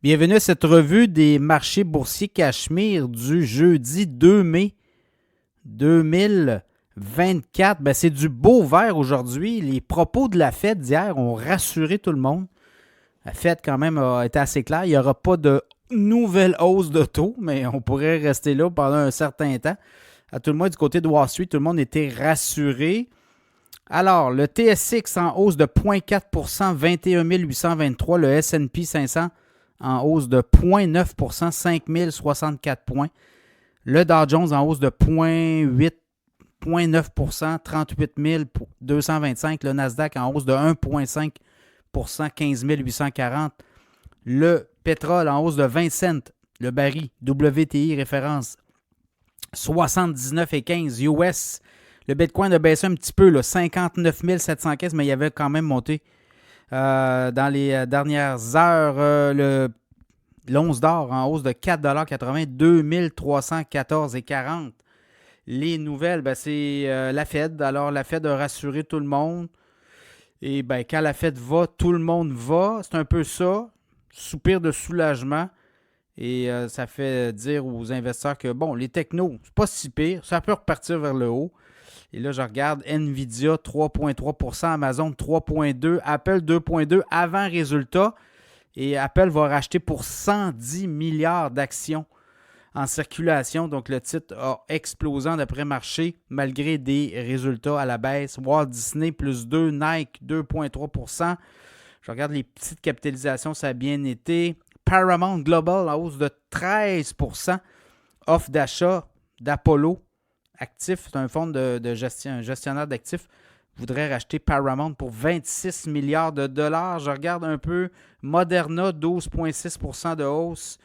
Bienvenue à cette revue des marchés boursiers Cachemire du jeudi 2 mai 2024. C'est du beau vert aujourd'hui. Les propos de la Fed d'hier ont rassuré tout le monde. La Fed quand même a été assez claire. Il n'y aura pas de nouvelle hausse de taux, mais on pourrait rester là pendant un certain temps. À tout le moins du côté de Wall Street, tout le monde était rassuré. Alors, le TSX en hausse de 0,4 21 823. Le S&P 500 en hausse de 0,9 5 064 points. Le Dow Jones en hausse de 0,9 38 225. Le Nasdaq en hausse de 1,5 15 840. Le pétrole en hausse de 20 cents. Le baril WTI référence 79,15 US. Le Bitcoin a baissé un petit peu, là, 59 715, mais il avait quand même monté dans les dernières heures. L'once d'or en hausse de 4,80 $, 2314,40. Les nouvelles, c'est la Fed. Alors, la Fed a rassuré tout le monde. Et quand la Fed va, tout le monde va. C'est un peu ça. Soupir de soulagement. Et ça fait dire aux investisseurs que, les technos, c'est pas si pire. Ça peut repartir vers le haut. Et là, je regarde Nvidia 3,3 %, Amazon 3,2 %, Apple 2,2 % avant résultat. Et Apple va racheter pour 110 milliards d'actions en circulation. Donc, le titre a explosé d'après marché malgré des résultats à la baisse. Walt Disney plus 2, Nike 2,3 %. Je regarde les petites capitalisations, ça a bien été. Paramount Global en hausse de 13 %. Offre d'achat d'Apollo actif, c'est un fonds de gestion, un gestionnaire d'actifs, voudrait racheter Paramount pour 26 milliards de dollars. Je regarde un peu Moderna, 12,6 % de hausse.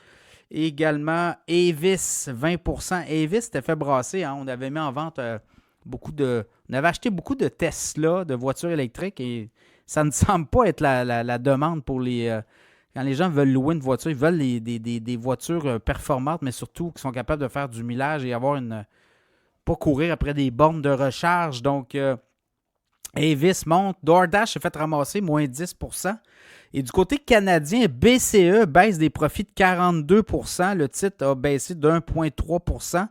Et également Avis, 20 %. Avis c'était fait brasser. On avait mis en vente on avait acheté beaucoup de Tesla, de voitures électriques, et ça ne semble pas être la demande pour les... quand les gens veulent louer une voiture, ils veulent des voitures performantes, mais surtout qui sont capables de faire du millage et avoir pas courir après des bornes de recharge. Donc, Avis monte. DoorDash s'est fait ramasser, moins 10 %. Et du côté canadien, BCE baisse des profits de 42 %. Le titre a baissé de 1,3 %.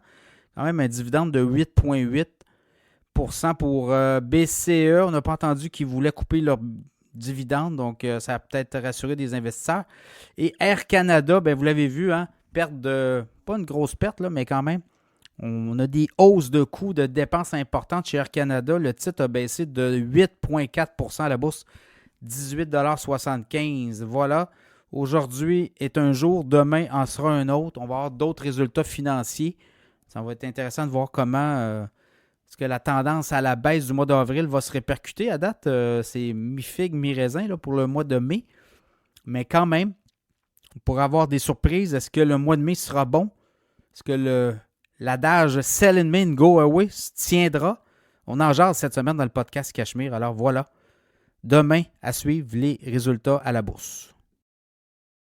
Quand même un dividende de 8,8 % pour BCE. On n'a pas entendu qu'ils voulaient couper leur dividende, donc ça a peut-être rassuré des investisseurs. Et Air Canada, vous l'avez vu, perte de... pas une grosse perte, là, mais quand même. On a des hausses de coûts, de dépenses importantes chez Air Canada. Le titre a baissé de 8,4 % à la bourse, 18,75 $. Voilà. Aujourd'hui est un jour, demain en sera un autre. On va avoir d'autres résultats financiers. Ça va être intéressant de voir comment est-ce que la tendance à la baisse du mois d'avril va se répercuter. À date, c'est mi-figue, mi-raisin là, pour le mois de mai. Mais quand même, pour avoir des surprises, est-ce que le mois de mai sera bon? Est-ce que l'adage « Sell in May and go away » tiendra? On en jase cette semaine dans le podcast Cachemire. Alors voilà, demain, à suivre les résultats à la bourse.